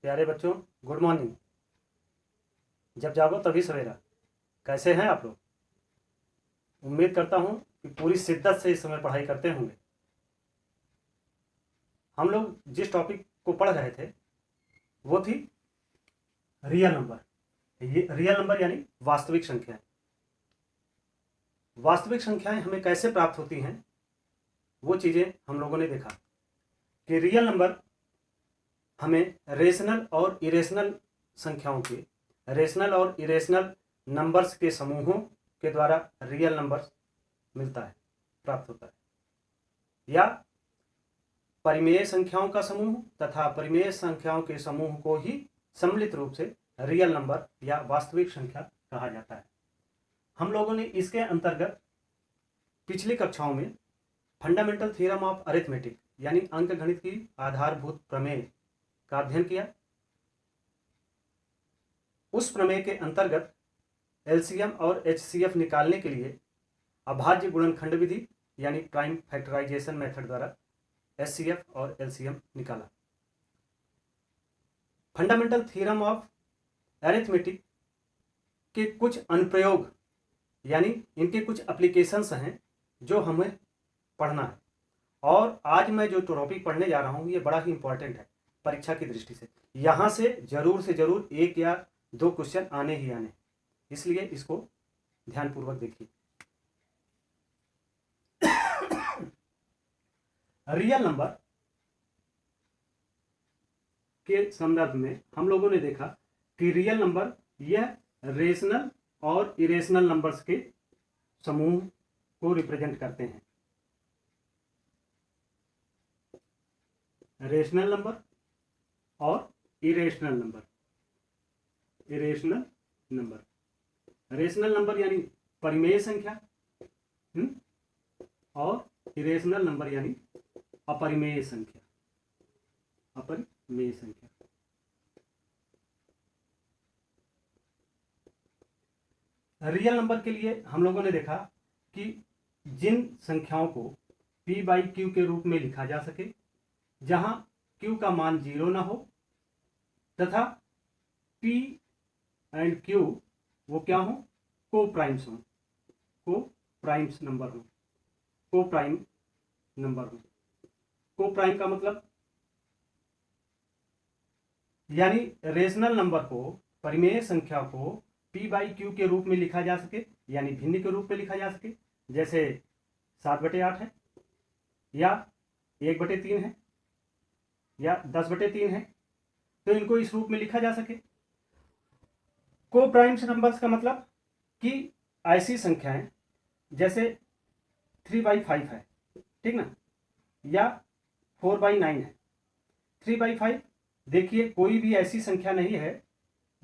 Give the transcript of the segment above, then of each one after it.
प्यारे बच्चों, good morning. जब जागो तभी सवेरा। कैसे हैं आप लोग? उम्मीद करता हूं कि पूरी शिद्दत से इस समय पढ़ाई करते होंगे। हम लोग जिस टॉपिक को पढ़ रहे थे वो थी रियल नंबर। ये रियल नंबर यानी वास्तविक संख्याएं। वास्तविक संख्याएं हमें कैसे प्राप्त होती हैं वो चीज़ें हम लोगों ने देखा कि रियल नंबर हमें रेशनल और इरेशनल संख्याओं के, रेशनल और इरेशनल नंबर्स के समूहों के द्वारा रियल नंबर मिलता है, प्राप्त होता है, या परिमेय संख्याओं का समूह तथा परिमेय संख्याओं के समूह को ही सम्मिलित रूप से रियल नंबर या वास्तविक संख्या कहा जाता है। हम लोगों ने इसके अंतर्गत पिछली कक्षाओं में फंडामेंटल थ्योरम ऑफ अरिथमेटिक यानी अंक गणित की आधारभूत प्रमेय का अध्ययन किया। उस प्रमेय के अंतर्गत एलसीएम और एचसीएफ निकालने के लिए अभाज्य गुणनखंड विधि यानी प्राइम फैक्टराइजेशन मेथड द्वारा एचसीएफ और एलसीएम निकाला। फंडामेंटल थ्योरम ऑफ अरिथमेटिक के कुछ अनुप्रयोग यानी इनके कुछ एप्लीकेशंस हैं जो हमें पढ़ना है। और आज मैं जो टॉपिक पढ़ने जा रहा हूँ ये बड़ा ही इंपॉर्टेंट है परीक्षा की दृष्टि से। यहाँ से जरूर एक या दो क्वेश्चन आने ही आने, इसलिए इसको ध्यानपूर्वक देखिए। रियल नंबर के संदर्भ में हम लोगों ने देखा कि रियल नंबर यह रेशनल और इरेशनल नंबर्स के समूह को रिप्रेजेंट करते हैं। रेशनल नंबर और irrational number. Irrational number, rational number यानी परिमेय संख्या और इरेशनल नंबर यानी अपरिमेय संख्या। अपरिमेय संख्या रियल नंबर के लिए हम लोगों ने देखा कि जिन संख्याओं को p बाई क्यू के रूप में लिखा जा सके, जहां q का मान 0 ना हो तथा p एंड q वो क्या हो, को प्राइम्स हो, को प्राइम्स नंबर हो, को प्राइम नंबर हो। को प्राइम का मतलब यानी रेशनल नंबर को, परिमेय संख्या को p बाई क्यू के रूप में लिखा जा सके यानी भिन्न के रूप में लिखा जा सके, जैसे 7/8 है या 1/3 है या 10/3 है, तो इनको इस रूप में लिखा जा सके। को प्राइम्स नंबर्स का मतलब कि ऐसी संख्याएं जैसे 3/5 है, ठीक ना, या 4/9 है। 3/5 देखिए कोई भी ऐसी संख्या नहीं है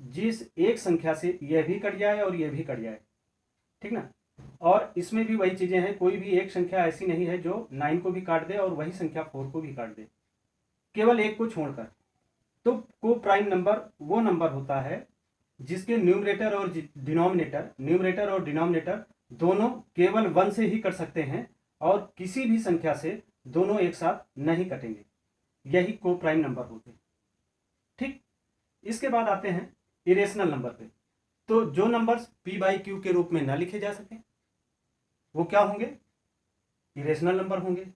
जिस एक संख्या से यह भी कट जाए और यह भी कट जाए, ठीक ना। और इसमें भी वही चीजें हैं, कोई भी एक संख्या ऐसी नहीं है जो 9 को भी काट दे और वही संख्या 4 को भी काट दे, केवल एक को छोड़कर। तो को प्राइम नंबर वो नंबर होता है जिसके न्यूमरेटर और डिनोमिनेटर दोनों केवल 1 से ही कट सकते हैं और किसी भी संख्या से दोनों एक साथ नहीं कटेंगे। यही को प्राइम नंबर होते हैं, ठीक। इसके बाद आते हैं इरेशनल नंबर पे। तो जो नंबर्स p बाई क्यू के रूप में न लिखे जा सके वो क्या होंगे, इरेशनल नंबर होंगे।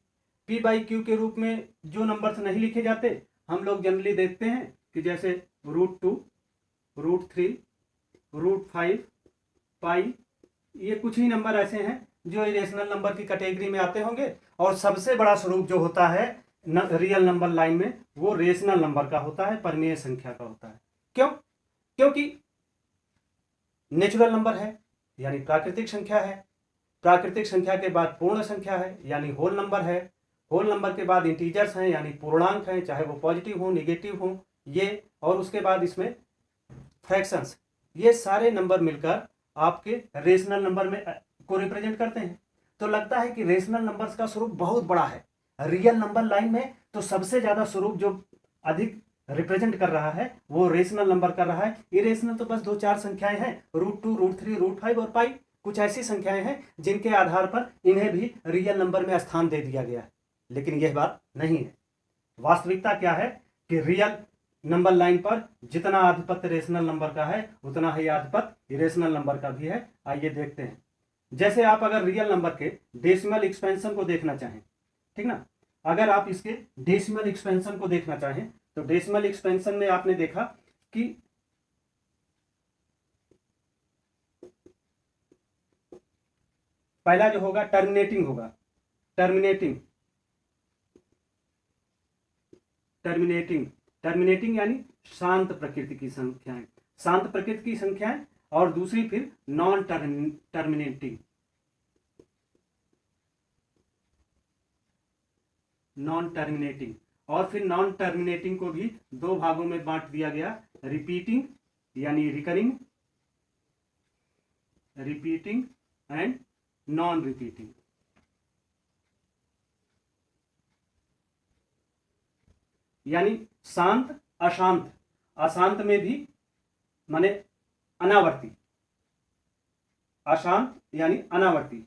p बाई क्यू के रूप में जो नंबर्स नहीं लिखे जाते हम लोग जनरली देखते हैं कि जैसे √2, √3, √5, पाई, ये कुछ ही नंबर ऐसे हैं जो इरेशनल नंबर की कैटेगरी में आते होंगे। और सबसे बड़ा स्वरूप जो होता है रियल नंबर लाइन में वो रेशनल नंबर का होता है, परिमेय संख्या का होता है। क्यों? क्योंकि नेचुरल नंबर है यानी प्राकृतिक संख्या है, प्राकृतिक संख्या के बाद पूर्ण संख्या है यानी होल नंबर है, होल नंबर के बाद इंटीजर्स हैं यानी पूर्णांक हैं, चाहे वो पॉजिटिव हो निगेटिव हो ये, और उसके बाद इसमें फ्रैक्शंस, ये सारे नंबर मिलकर आपके रेशनल नंबर में को रिप्रेजेंट करते हैं। तो लगता है कि रेशनल नंबर्स का स्वरूप बहुत बड़ा है। रियल नंबर लाइन में तो सबसे ज्यादा स्वरूप जो अधिक रिप्रेजेंट कर रहा है वो रेशनल नंबर कर रहा है। इरेशनल तो बस 2-4 संख्याएं हैं, √2, √3, √5 और पाई, कुछ ऐसी संख्याएं हैं जिनके आधार पर इन्हें भी रियल नंबर में स्थान दे दिया गया है। लेकिन यह बात नहीं है। वास्तविकता क्या है कि रियल नंबर लाइन पर जितना आधिपत्य रेशनल नंबर का है उतना ही आधिपत्य इरेशनल नंबर का भी है। आइए देखते हैं। जैसे आप अगर रियल नंबर के डेसिमल एक्सपेंशन को देखना चाहें, ठीक ना, अगर आप इसके डेसिमल एक्सपेंशन को देखना चाहें तो डेसिमल एक्सपेंशन में आपने देखा कि पहला जो होगा टर्मिनेटिंग होगा, टर्मिनेटिंग टर्मिनेटिंग यानी शांत प्रकृति की संख्याएं, शांत प्रकृति की संख्याएं, और दूसरी फिर नॉन टर्मिनेटिंग और फिर नॉन टर्मिनेटिंग को भी दो भागों में बांट दिया गया, रिपीटिंग यानी recurring, repeating and non repeating. यानी शांत अशांत, अशांत में भी माने अनावर्ती, अशांत यानी अनावर्ती,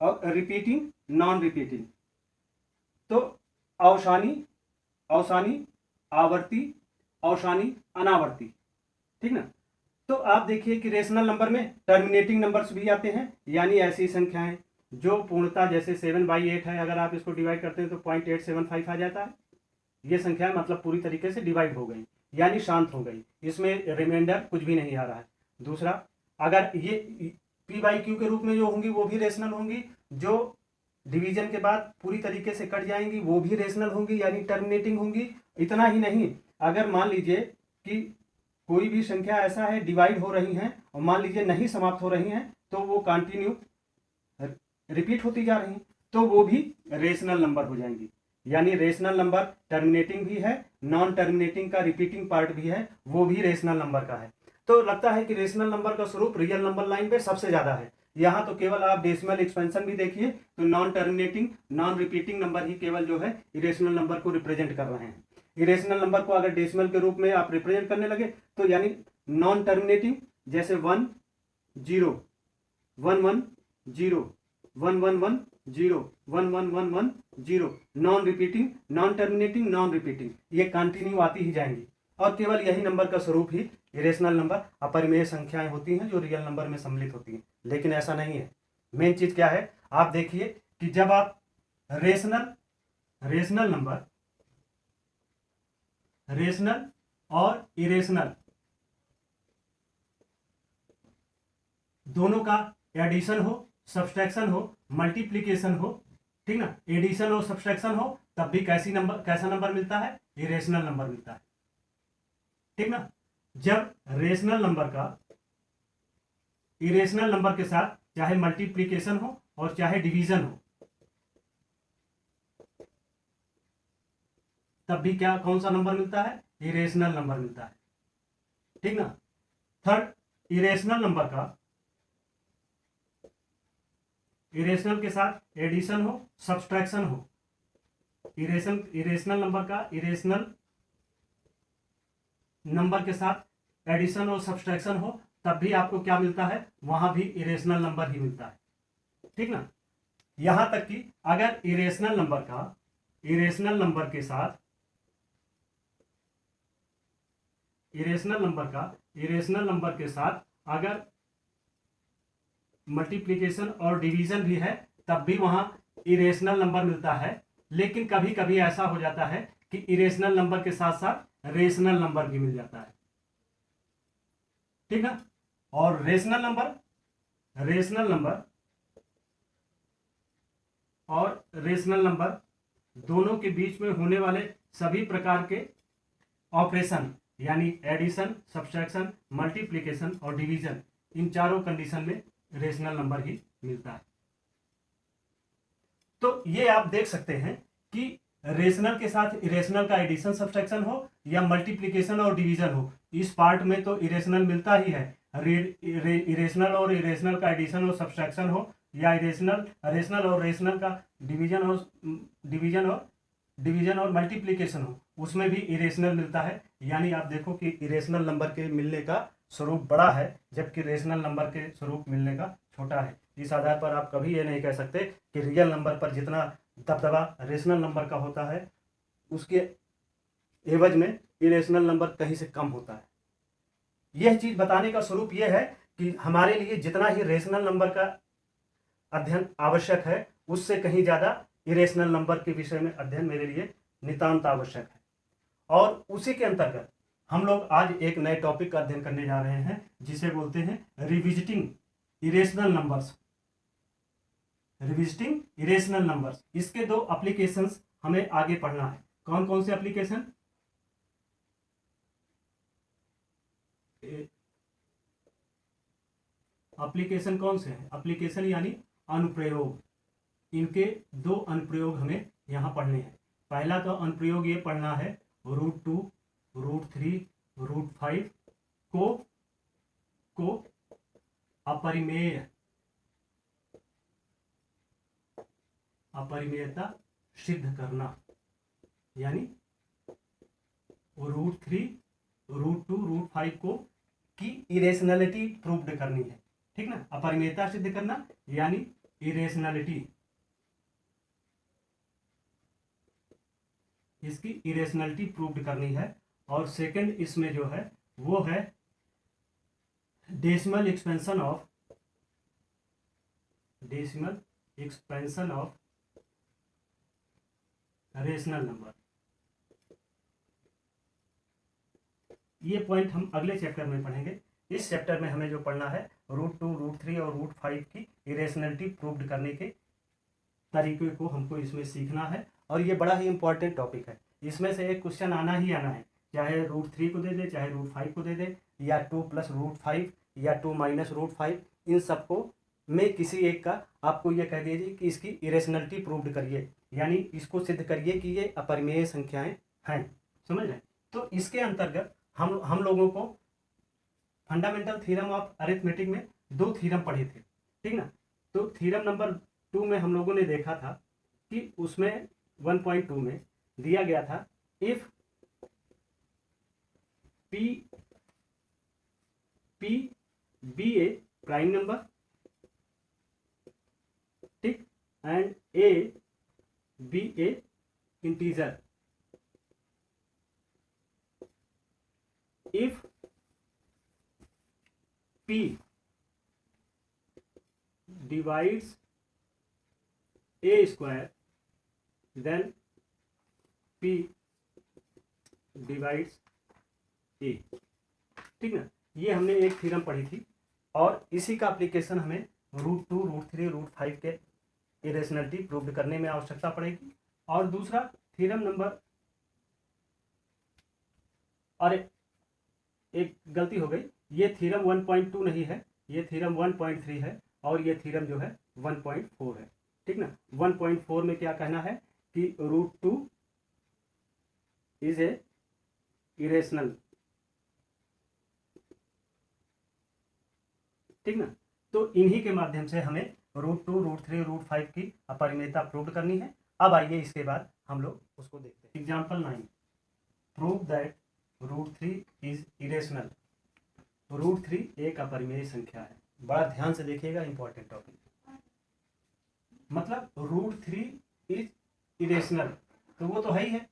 और रिपीटिंग नॉन रिपीटिंग। तो अवसानी, अवसानी, आवर्ती, अवसानी, अनावर्ती, ठीक ना। तो आप देखिए कि रेशनल नंबर में टर्मिनेटिंग नंबर्स भी आते हैं, यानी ऐसी संख्याएं जो पूर्णता, जैसे 7/8 है, अगर आप इसको डिवाइड करते हैं तो 0.875 आ जाता है। ये संख्या मतलब पूरी तरीके से डिवाइड हो गई, यानी शांत हो गई, इसमें रिमाइंडर कुछ भी नहीं आ रहा है। दूसरा, अगर ये P/Q के रूप में जो होंगी वो भी रेशनल होंगी, जो डिवीजन के बाद पूरी तरीके से कट जाएंगी वो भी रेशनल होंगी, यानी टर्मिनेटिंग होंगी। इतना ही नहीं, अगर मान लीजिए कि कोई भी संख्या ऐसा है डिवाइड हो रही हैं और मान लीजिए नहीं समाप्त हो रही हैं, तो वो कंटिन्यू रिपीट होती जा रही हैं, तो वो भी रेशनल नंबर हो जाएंगी। यानी रेशनल नंबर टर्मिनेटिंग भी है, नॉन टर्मिनेटिंग का रिपीटिंग पार्ट भी है, वो भी रेशनल नंबर का है। तो लगता है कि रेशनल नंबर का स्वरूप रियल नंबर लाइन पे सबसे ज्यादा है। यहाँ तो केवल आप डेसिमल एक्सपेंशन भी देखिए तो non terminating non repeating number ही केवल जो है इरेशनल नंबर को रिप्रेजेंट कर रहे हैं। इरेशनल नंबर को अगर डेसिमल के रूप में आप रिप्रेजेंट करने लगे तो यानी नॉन टर्मिनेटिंग, जैसे 1 0 1 1 0 1 1 1 0 1 1 1 1 0, non repeating, non terminating, non repeating, ये कंटिन्यू आती ही जाएंगी। और केवल यही नंबर का स्वरूप ही इरेशनल नंबर अपरिमेय संख्याएं होती हैं जो रियल नंबर में सम्मिलित होती हैं। लेकिन ऐसा नहीं है। मेन चीज क्या है, आप देखिए कि जब आप रेशनल नंबर, रेशनल और इरेशनल दोनों का एडिशन हो, सब्सट्रैक्शन हो, मल्टीप्लीकेशन हो, ठीक ना, एडिशन और सब्सट्रैक्शन हो, तब भी कैसा नंबर मिलता है, इरेशनल नंबर मिलता है, ठीक ना। जब रेशनल नंबर का इरेशनल नंबर के साथ चाहे मल्टीप्लीकेशन हो और चाहे डिवीजन हो, तब भी क्या, कौन सा नंबर मिलता है, इरेशनल नंबर मिलता है, ठीक ना। थर्ड, इरेशनल नंबर का इरेशनल के साथ एडिशन हो, सब्सट्रैक्शन हो, इरेशनल नंबर का इरेशनल नंबर के साथ एडिशन और सब्सट्रैक्शन हो, तब भी आपको क्या मिलता है, वहां भी इरेशनल नंबर ही मिलता है, ठीक ना। यहां तक कि अगर इरेशनल नंबर का इरेशनल नंबर के साथ इरेशनल नंबर के साथ अगर मल्टीप्लिकेशन और डिवीजन भी है, तब भी वहां इरेशनल नंबर मिलता है। लेकिन कभी कभी ऐसा हो जाता है कि इरेशनल नंबर के साथ साथ रेशनल नंबर भी मिल जाता है, ठीक है। और रेशनल नंबर दोनों के बीच में होने वाले सभी प्रकार के ऑपरेशन, यानी एडिशन, सब्सट्रैक्शन, मल्टीप्लिकेशन और डिवीजन, इन चारों कंडीशन में रेशनल नंबर ही मिलता है। तो ये आप देख सकते हैं कि रेशनल के साथ इरेशनल का एडिशन सब्सट्रैक्शन हो या मल्टीप्लिकेशन और डिवीजन हो, इस पार्ट में तो इरेशनल मिलता ही है। इरेशनल और इरेशनल का एडिशन और सब्सट्रैक्शन हो, या रेशनल और रेशनल का डिवीजन और मल्टीप्लिकेशन हो, उसमें भी इरेशनल मिलता है। यानी आप देखो कि इरेशनल नंबर के मिलने का स्वरूप बड़ा है, जबकि रेशनल नंबर के स्वरूप मिलने का छोटा है। इस आधार पर आप कभी ये नहीं कह सकते कि रियल नंबर पर जितना दबदबा रेशनल नंबर का होता है, उसके एवज में इरेशनल नंबर कहीं से कम होता है। यह चीज बताने का स्वरूप यह है कि हमारे लिए जितना ही रेशनल नंबर का अध्ययन आवश्यक है, उससे कहीं ज्यादा इरेशनल नंबर के विषय में अध्ययन मेरे लिए नितांत आवश्यक है। और उसी के अंतर्गत हम लोग आज एक नए टॉपिक का अध्ययन करने जा रहे हैं, जिसे बोलते हैं revisiting irrational numbers. Revisiting irrational numbers, इसके दो एप्लीकेशंस हमें आगे पढ़ना है। कौन कौन से एप्लीकेशन? एप्लीकेशन कौन से हैं? एप्लीकेशन यानी अनुप्रयोग। इनके दो अनुप्रयोग हमें यहाँ पढ़ने हैं। पहला तो अनुप्रयोग ये पढ़ना है, √2, √3, √5 को अपरिमेयता सिद्ध करना, यानी √3, √2, √5 को की इरेशनलिटी प्रूव्ड करनी है। ठीक ना, अपरिमेयता सिद्ध करना यानी इरेशनलिटी, इसकी इरेशनलिटी प्रूव्ड करनी है। और सेकंड इसमें जो है वो है decimal expansion of rational number. ये पॉइंट हम अगले चैप्टर में पढ़ेंगे। इस चैप्टर में हमें जो पढ़ना है √2, √3 और √5 की इरेशनलिटी प्रूव्ड करने के तरीके को हमको इसमें सीखना है। और ये बड़ा ही इंपॉर्टेंट टॉपिक है। इसमें से एक क्वेश्चन आना ही आना है, चाहे √3 को दे दे, चाहे √5 को दे दे, या 2 + √5 या 2 - √5, इन सबको में किसी एक का आपको ये कह दीजिए कि इसकी इरेशनलिटी प्रूव्ड करिए, यानी इसको सिद्ध करिए कि ये अपरिमेय संख्याएं हैं। समझ रहे? तो इसके अंतर्गत हम लोगों को फंडामेंटल थ्योरम ऑफ अरिथमेटिक में 2 थ्योरम पढ़े थे। ठीक ना, तो थ्योरम नंबर 2 में हम लोगों ने देखा था कि उसमें 1.2 में दिया गया था, if P be a prime number, ठीक, and A be a integer, if P divides A square, then P divides A। ठीक ना, ये हमने एक थ्योरम पढ़ी थी और इसी का एप्लीकेशन हमें √2, √3, √5 के इरेशनलिटी प्रूव्ड करने में आवश्यकता पड़ेगी। और दूसरा थ्योरम नंबर, और एक गलती हो गई, ये थ्योरम 1.2 नहीं है, ये थ्योरम 1.3 है और ये थ्योरम जो है 1.4 है। ठीक ना, 1.4 में क्या कहना है कि √2 इज ए इरेशनल। ठीक ना, तो इन्हीं के माध्यम से हमें √2, √3, √5 की अपरिमेयता प्रूव करनी है। अब आइए इसके बाद हम लोग उसको देखते हैं। Example 9, prove that √3 is irrational. √3 एक अपरिमेय संख्या है। बड़ा ध्यान से देखिएगा, इंपॉर्टेंट टॉपिक। मतलब √3 इज इरेशनल, तो वो तो है ही है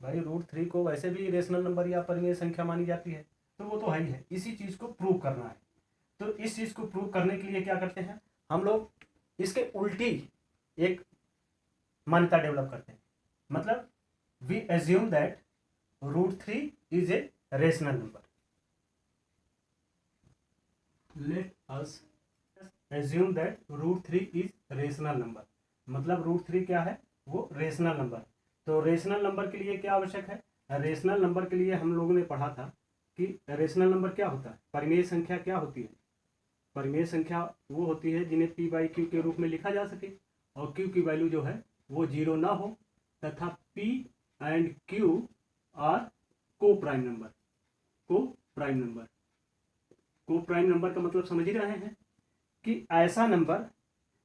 भाई। √3 को वैसे भी इरेशनल नंबर या अपरिमेय संख्या मानी जाती है, तो वो तो है ही है। इसी चीज को प्रूव करना है। तो इस चीज को प्रूव करने के लिए क्या करते हैं हम लोग, इसके उल्टी एक मान्यता डेवलप करते हैं। मतलब we assume that √3 is a rational number. Let us assume that √3 is rational number. मतलब √3 क्या है? वो रेशनल नंबर। तो रेशनल नंबर के लिए क्या आवश्यक है? रेशनल नंबर के लिए हम लोगों ने पढ़ा था कि रेशनल नंबर क्या होता है, परिमेय संख्या क्या होती है। परिमेय संख्या वो होती है जिन्हें P/Q के रूप में लिखा जा सके और Q की वैल्यू जो है वो 0 ना हो, तथा P एंड Q आर को प्राइम नंबर। को प्राइम नंबर, को प्राइम नंबर का मतलब समझ ही रहे हैं कि ऐसा नंबर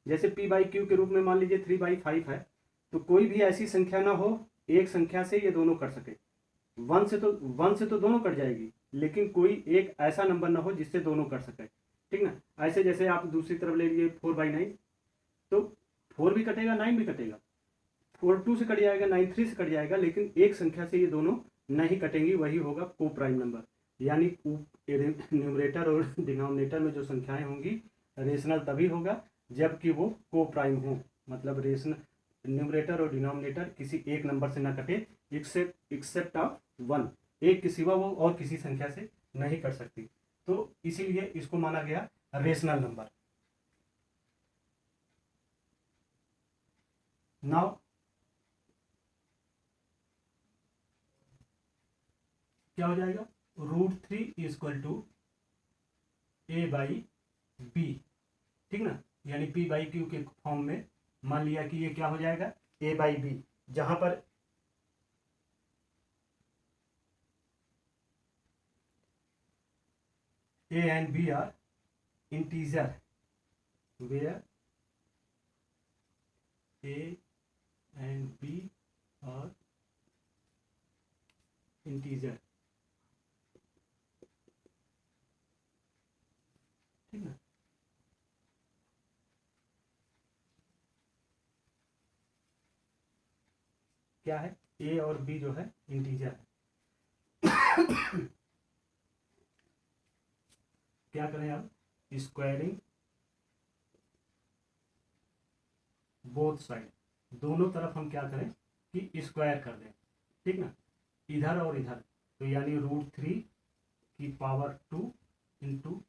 जैसे P/Q के रूप में मान लीजिए 3/5 है, तो कोई भी ऐसी संख्या ना हो एक संख्या से ये दोनों कट सके। 1 से तो दोनों कट जाएगी, लेकिन कोई एक ऐसा नंबर ना हो जिससे दोनों कट सके। ठीक ना, ऐसे जैसे आप दूसरी तरफ ले लीजिए 4/9, तो 4 भी कटेगा 9 भी कटेगा, 4 2 से कट जाएगा, 9 3 से कट जाएगा, लेकिन एक संख्या से ये दोनों नहीं कटेंगी वही होगा को प्राइम नंबर। यानी न्यूमरेटर और डिनोमिनेटर में जो संख्याएं होंगी रेशनल तभी होगा जबकि वो को प्राइम हो, मतलब रेशनल न्यूमरेटर और डिनोमिनेटर किसी एक नंबर से ना कटे एक्सेप्ट ऑफ वन, एक के सिवा वो और किसी संख्या से नहीं कट सकती, तो इसीलिए इसको माना गया रेशनल नंबर। नाउ क्या हो जाएगा, √3 इक्वल टू a/b, ठीक ना, यानी p/q के फॉर्म में मान लिया कि ये क्या हो जाएगा a/b, जहां पर a and b are integer, where a and b are integer, ठीक ना। क्या है, a और b जो है इंटीजर है। क्या करें अब, स्क्वायरिंग बोथ साइड, दोनों तरफ हम क्या करें कि स्क्वायर कर दें, ठीक ना, इधर और इधर, तो यानी √3 की पावर 2 इंटू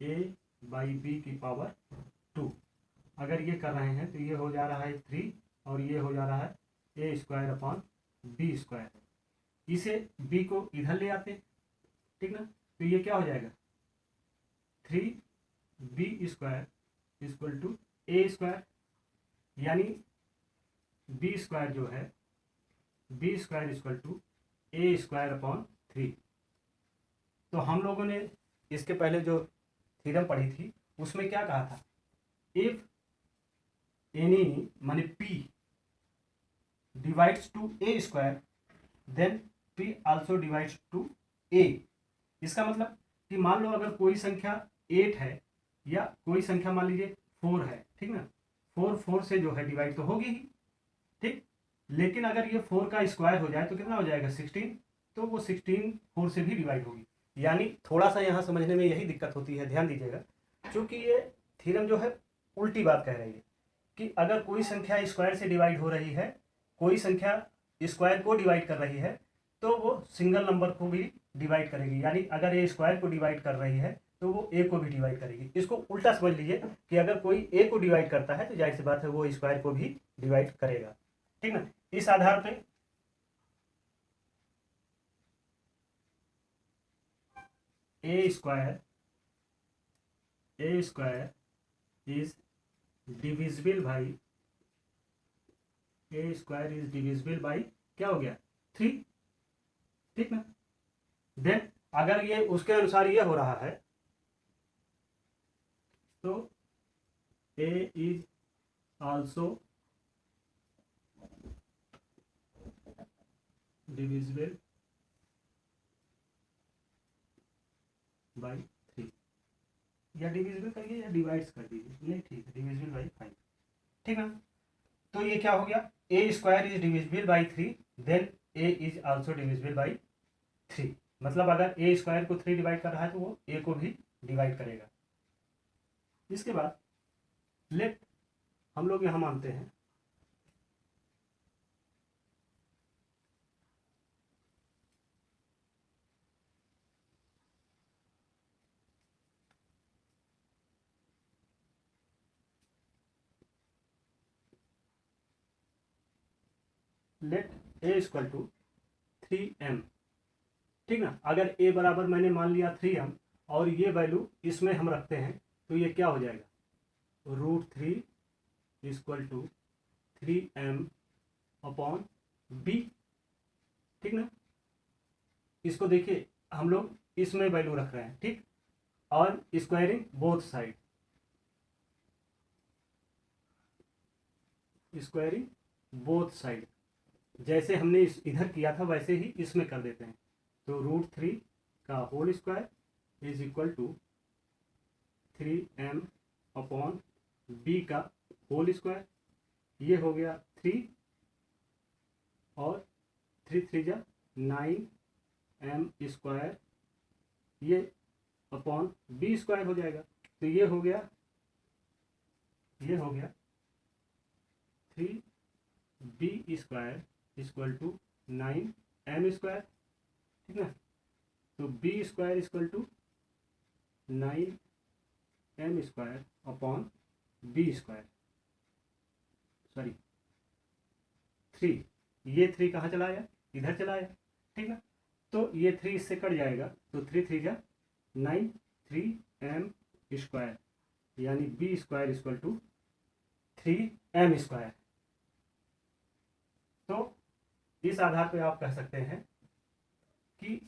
a/b की पावर 2। अगर ये कर रहे हैं तो ये हो जा रहा है 3 और ये हो जा रहा है a² / b²। इसे b को इधर ले आते, ठीक ना, तो ये क्या हो जाएगा 3b² इक्वल टू a², यानी b² जो है b² इक्वल टू a²/3। तो हम लोगों ने इसके पहले जो थ्योरम पढ़ी थी उसमें क्या कहा था, इफ एनी माने p divides to a² then p also divides to a। इसका मतलब कि मान लो अगर कोई संख्या 8 है या कोई संख्या मान लीजिए 4 है, ठीक ना, 4 से जो है डिवाइड तो होगी ही, ठीक, लेकिन अगर ये 4 का स्क्वायर हो जाए तो कितना हो जाएगा 16, तो वो 16 4 से भी डिवाइड होगी। यानी थोड़ा सा यहाँ समझने में यही दिक्कत होती है, ध्यान दीजिएगा, क्योंकि ये थ्योरम जो है उल्टी बात कह रही है कि अगर कोई संख्या स्क्वायर से डिवाइड हो रही है, कोई संख्या स्क्वायर को डिवाइड कर रही है, तो वो सिंगल नंबर को भी डिवाइड करेगी। यानी अगर ए स्क्वायर को डिवाइड कर रही है तो वो ए को भी डिवाइड करेगी। इसको उल्टा समझ लीजिए कि अगर कोई ए को डिवाइड करता है तो जाहिर सी बात है वो स्क्वायर को भी डिवाइड करेगा, ठीक ना। इस आधार पे a² इज डिविजिबल बाई क्या हो गया 3, ठीक ना। देन अगर ये उसके अनुसार ये हो रहा है तो a is also divisible by 3, या डिविजिबल करिए या डिवाइड्स कर दीजिए, नहीं ठीक है, डिविजिबल बाई 5, ठीक है। तो ये क्या हो गया, a² is divisible by 3 then a is also divisible by 3, मतलब अगर a² को 3 डिवाइड कर रहा है तो वो a को भी डिवाइड करेगा। इसके बाद लेट हम लोग यहां मानते हैं late a equal to 3m, ठीक ना। अगर a बराबर मैंने मान लिया 3m और ये वैल्यू इसमें हम रखते हैं तो ये क्या हो जाएगा √3 इक्वल टू 3m/b, ठीक ना। इसको देखिए हम लोग इसमें वैल्यू रख रहे हैं, ठीक, और squaring both side, squaring both side, जैसे हमने इधर किया था वैसे ही इसमें कर देते हैं। तो √3 का whole square is equal to 3m/b का होल स्क्वायर, ये हो गया 3 और 3 3 जा 9m² ये अपॉन b² हो जाएगा। तो ये हो गया 3b² इक्वल टू 9m², ठीक ना। तो b² equal to 9m² upon b², sorry 3, ये 3 कहाँ चला आया, इधर चला आया, ठीक ना। तो ये 3 इससे कट जाएगा, तो 3 3 जा 9, 3m², यानी b² इक्वल टू 3m²। तो इस आधार पे आप कह सकते हैं कि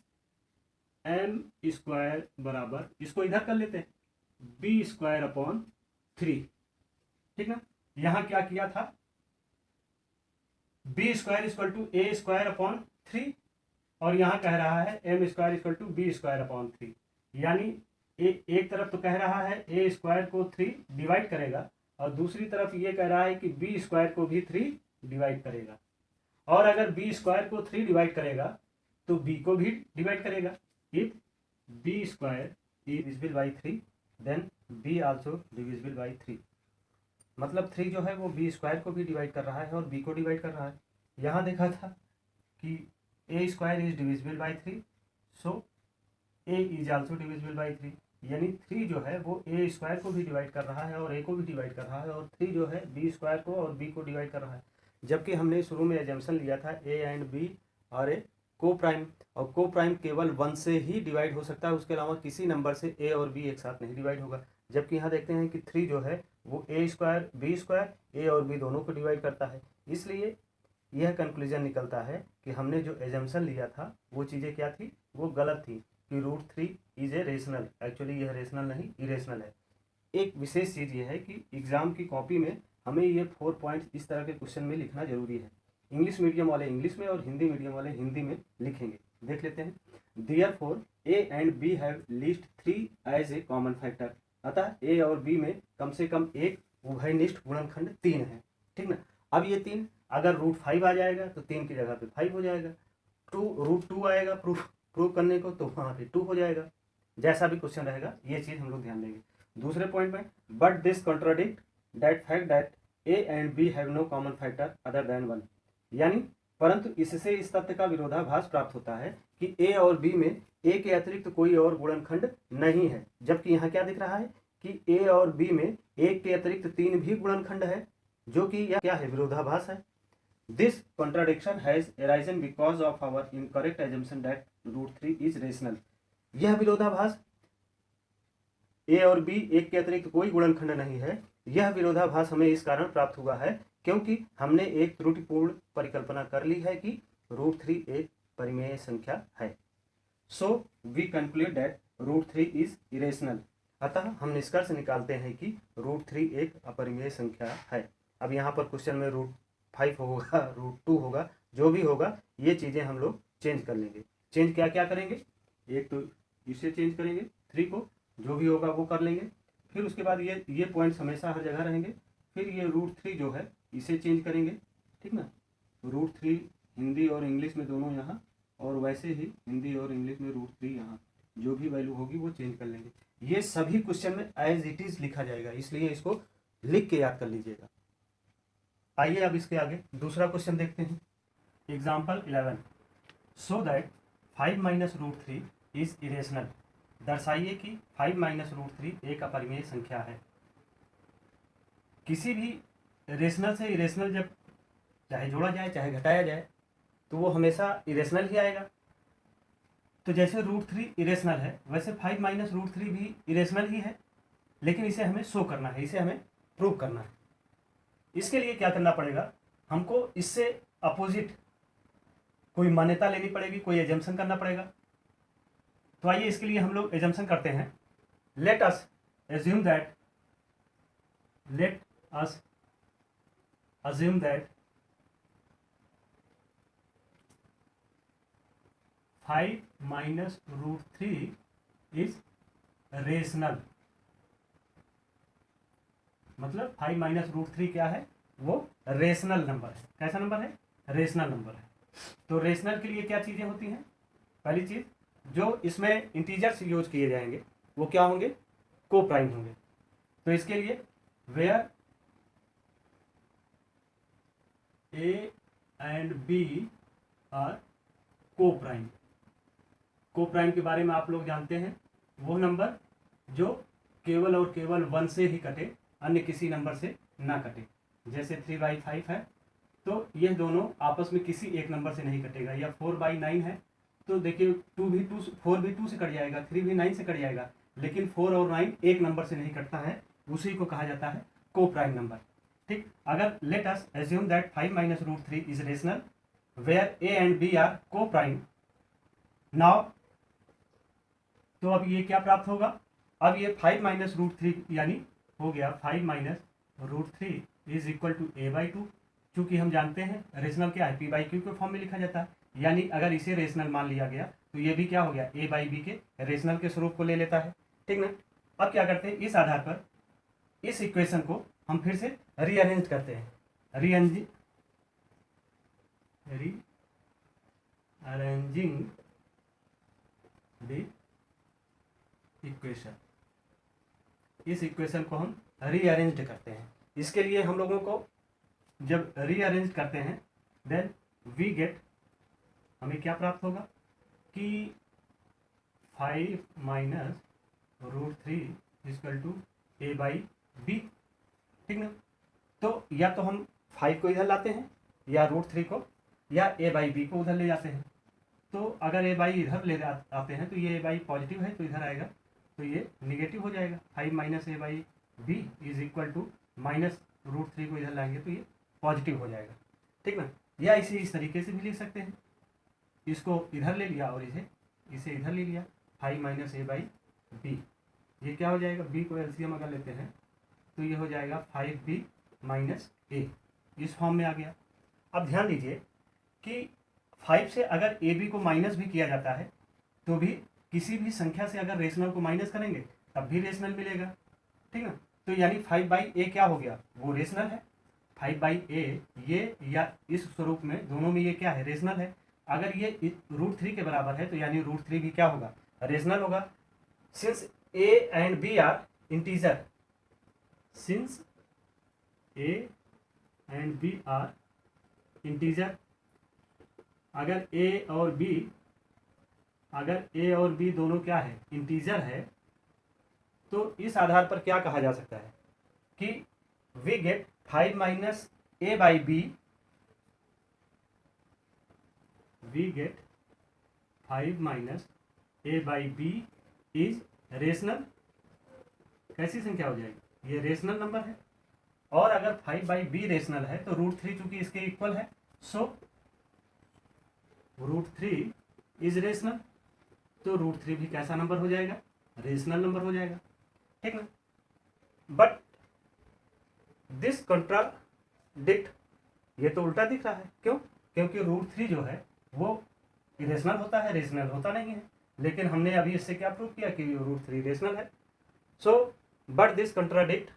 m² बराबर, इसको इधर कर लेते हैं, b² अपॉन 3, ठीक ना। यहां क्या किया था, b² equal to a² upon 3, और यहां कह रहा है m² equal to b² upon 3, यानी एक तरफ तो कह रहा है a² को 3 डिवाइड करेगा, और दूसरी तरफ ये कह रहा है कि b² को भी 3 डिवाइड करेगा। और अगर b² को 3 डिवाइड करेगा तो b को भी डिवाइड करेगा। If b² is divisible by 3 then b also divisible by 3, मतलब 3 जो है वो b² को भी डिवाइड कर रहा है और b को डिवाइड कर रहा है। यहाँ देखा था कि a² is divisible by 3, so a is also divisible by 3, यानी 3 जो है वो a² को भी डिवाइड कर रहा है और a को भी डिवाइड कर रहा है, और 3 जो है b² को और b को डिवाइड कर रहा है। जबकि हमने शुरू में एजम्पशन लिया था a एंड b और ए को प्राइम, और को प्राइम केवल 1 से ही डिवाइड हो सकता है, उसके अलावा किसी नंबर से a और b एक साथ नहीं डिवाइड होगा। जबकि यहाँ देखते हैं कि 3 जो है वो a² b² a और b दोनों को डिवाइड करता है। इसलिए यह कंक्लूजन निकलता है कि हमने जो एजम्पशन लिया था वो चीज़ें क्या थी, वो गलत थी, कि √3 इज ए रेशनल। एक्चुअली यह रेशनल नहीं, इरेशनल है। एक विशेष चीज़ ये है कि एग्जाम की कॉपी में हमें ये 4 पॉइंट्स इस तरह के क्वेश्चन में लिखना जरूरी है। इंग्लिश मीडियम वाले इंग्लिश में और हिंदी मीडियम वाले हिंदी में लिखेंगे। देख लेते हैं। Therefore a and b have least 3 as a common factor, अतः ए और बी में कम से कम एक उभयनिष्ठ गुणनखंड 3 है, ठीक ना। अब ये 3 अगर √5 आ जाएगा तो 3 की जगह पे 5 हो जाएगा, √2 आएगा प्रूव करने को तो वहाँ पे 2 हो जाएगा। जैसा भी क्वेश्चन रहेगा ये चीज़ हम लोग ध्यान देंगे। दूसरे पॉइंट में, but this contradict that fact that a and b have no common factor other than 1, यानी परंतु इससे इस तथ्य का विरोधाभास प्राप्त होता है कि ए और बी में ए के अतिरिक्त कोई और गुणनखंड नहीं है। जबकि यहाँ क्या दिख रहा है कि ए और बी में एक के अतिरिक्त 3 भी गुणनखंड है, जो कि यह क्या है, विरोधाभास है। This contradiction has arisen because of our incorrect assumption that √3 is rational. यह विरोधाभास, ए और बी एक के अतिरिक्त कोई गुणनखंड नहीं है, यह विरोधाभास हमें इस कारण प्राप्त हुआ है क्योंकि हमने एक त्रुटिपूर्ण परिकल्पना कर ली है कि √3 एक परिमेय संख्या है। So we conclude that √3 is irrational. अतः हम निष्कर्ष निकालते हैं कि √3 एक अपरिमेय संख्या है। अब यहाँ पर क्वेश्चन में √5 होगा, √2 होगा, जो भी होगा ये चीज़ें हम लोग चेंज कर लेंगे। चेंज क्या क्या करेंगे, एक तो इसे चेंज करेंगे, 3 को, जो भी होगा वो कर लेंगे। फिर उसके बाद ये पॉइंट्स हमेशा हर जगह रहेंगे। फिर ये √3 जो है इसे चेंज करेंगे, ठीक ना। √3 हिंदी और इंग्लिश में दोनों यहाँ, और वैसे ही हिंदी और इंग्लिश में √3 यहाँ, जो भी वैल्यू होगी वो चेंज कर लेंगे। ये सभी क्वेश्चन में एज इट इज लिखा जाएगा, इसलिए इसको लिख के याद कर लीजिएगा। आइए अब इसके आगे दूसरा क्वेश्चन देखते हैं। Example 11, so that 5 minus √3 is irrational. दर्शाइए कि 5 माइनस √3 एक अपरिमेय संख्या है। किसी भी रेशनल से इरेशनल जब चाहे जोड़ा जाए चाहे घटाया जाए तो वो हमेशा इरेशनल ही आएगा। तो जैसे √3 इरेशनल है वैसे 5 माइनस √3 भी इरेशनल ही है, लेकिन इसे हमें शो करना है, इसे हमें प्रूव करना है। इसके लिए क्या करना पड़ेगा, हमको इससे अपोजिट कोई मान्यता लेनी पड़ेगी, कोई एजम्पशन करना पड़ेगा। तो आइए इसके लिए हम लोग एजम्पशन करते हैं। Let us assume that 5 minus √3 is rational. मतलब 5 माइनस √3 क्या है, वो रेशनल नंबर है। कैसा नंबर है, रेशनल नंबर है। तो रेशनल के लिए क्या चीज़ें होती हैं? पहली चीज़, जो इसमें इंटीजर्स यूज किए जाएंगे वो क्या होंगे? को प्राइम होंगे। तो इसके लिए where a and b are coprime. Coprime के बारे में आप लोग जानते हैं, वो नंबर जो केवल और केवल 1 से ही कटे, अन्य किसी नंबर से ना कटे। जैसे 3/5 है तो यह दोनों आपस में किसी एक नंबर से नहीं कटेगा, या 4/9 है तो देखिए 4 भी 2 से कट जाएगा, 3 भी 9 से कट जाएगा, लेकिन 4 और 9 एक नंबर से नहीं कटता है, उसी को कहा जाता है को प्राइम नंबर। ठीक, अगर let us assume that 5 - √3 is rational where a and b are coprime. Now तो अब ये क्या प्राप्त होगा? अब ये 5 - √3 यानी हो गया 5 - √3 इज इक्वल टू a/2। चूंकि हम जानते हैं रेशनल क्या है, p/q के फॉर्म में लिखा जाता है, यानी अगर इसे रेशनल मान लिया गया तो ये भी क्या हो गया, a/b के रेशनल के स्वरूप को ले लेता है। ठीक ना? अब क्या करते हैं, इस आधार पर इस इक्वेशन को हम फिर से रीअरेंज करते हैं। रीअरेंजिंग द इक्वेशन, इस इक्वेशन को हम रीअरेंज करते हैं। इसके लिए हम लोगों को जब रीअरेंज करते हैं देन वी गेट, हमें क्या प्राप्त होगा कि 5 - √3 इक्वल टू a/b। ठीक ना? तो या तो हम 5 को इधर लाते हैं, या √3 को, या a/b को उधर ले जाते हैं। तो अगर a/b इधर ले आते हैं तो ये a/b पॉजिटिव है तो इधर आएगा, तो ये निगेटिव हो जाएगा। 5 - a/b इज इक्वल टू -√3 को इधर लाएंगे तो ये पॉजिटिव हो जाएगा। ठीक ना? या इसे इस तरीके से भी लिख सकते हैं, इसको इधर ले लिया और इसे इधर ले लिया, 5 - a/b। ये क्या हो जाएगा, b को एलसीएम अगर लेते हैं तो ये हो जाएगा 5b - a, इस फॉर्म में आ गया। अब ध्यान दीजिए कि 5 से अगर ab को माइनस भी किया जाता है तो भी किसी भी संख्या से अगर रेशनल को माइनस करेंगे तब भी रेशनल मिलेगा। ठीक ना? तो यानी 5/a क्या हो गया, वो रेशनल है। 5/a ये या इस स्वरूप में दोनों में ये क्या है, रेशनल है। अगर ये √3 के बराबर है तो यानी √3 भी क्या होगा, रेशनल होगा। Since a and b are integer, since a and b are integer, अगर a और b दोनों क्या है, इंटीजर है, तो इस आधार पर क्या कहा जा सकता है कि we get 5 - a/b, we get 5 - a/b is rational. कैसी संख्या हो जाएगी, ये रेशनल नंबर है। और अगर 5/b रेशनल है तो √3 चूंकि इसके इक्वल है, सो √3 इज रेशनल, तो √3 भी कैसा नंबर हो जाएगा, रेशनल नंबर हो जाएगा। ठीक ना? बट दिस कंट्राडिक्ट, ये तो उल्टा दिख रहा है। क्यों? क्योंकि √3 जो है वो इरेशनल होता है, रेशनल होता नहीं है। लेकिन हमने अभी इससे क्या प्रूव किया कि √3 रेशनल है। सो बट दिस कंट्राडिक्ट,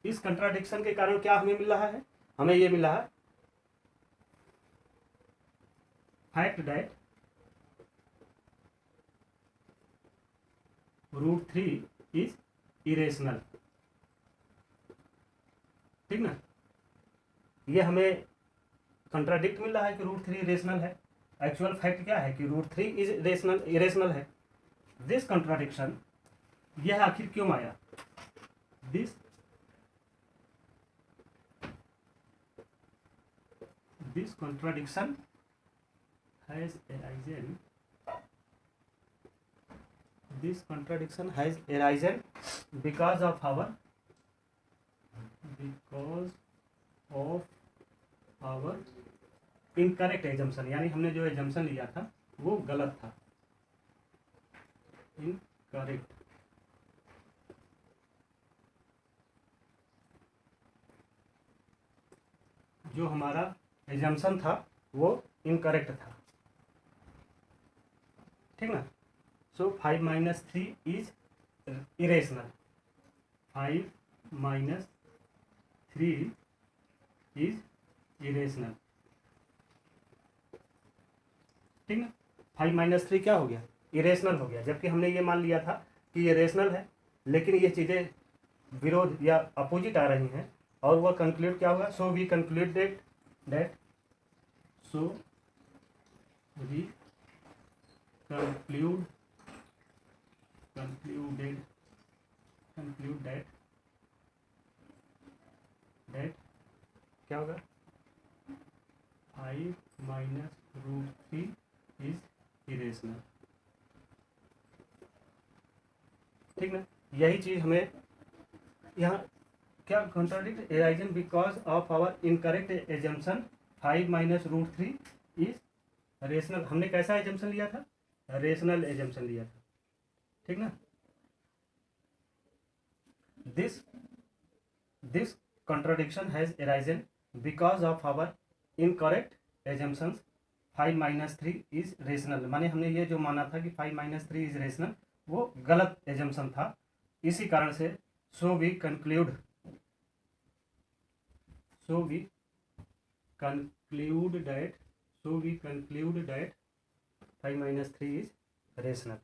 इस कंट्राडिक्शन के कारण क्या हमें मिल रहा है, हमें ये मिल रहा है फैक्ट दैट √3 इज इरेशनल। ठीक ना? ये हमें कंट्राडिक्ट मिल रहा है कि √3 रेशनल है। एक्चुअल फैक्ट क्या है कि √3 इज रेशनल, इरेशनल है। दिस कंट्राडिक्शन, यह आखिर क्यों आया, this contradiction has arisen, this contradiction has arisen because of our incorrect assumption, यानी हमने जो एजम्पशन लिया था वो गलत था, इनकरेक्ट। जो हमारा एजम्पशन था वो इनकरेक्ट था। ठीक ना? सो 5 - 3 इज इरेशनल, 5 - 3 इज इरेशनल। ठीक ना, 5 - 3 क्या हो गया, इरेशनल हो गया, जबकि हमने ये मान लिया था कि ये रेशनल है, लेकिन ये चीज़ें विरोध या अपोजिट आ रही हैं, और वह कंक्लूड क्या होगा, so we concluded that, so we conclude that क्या होगा, 5 - √3 इज इरेशनल। ठीक ना, यही चीज हमें यहाँ क्या contradict arisen because of our incorrect assumption 5 - √3 is rational. हमने कैसा एजम्पशन लिया था, रेशनल एजम्पशन लिया था। ठीक ना, this contradiction has arisen because of our incorrect assumptions 5 - 3 is rational। माने हमने ये जो माना था कि 5 - 3 is rational, वो गलत एजम्पशन था। इसी कारण से so we conclude that 5 - 3 is rational।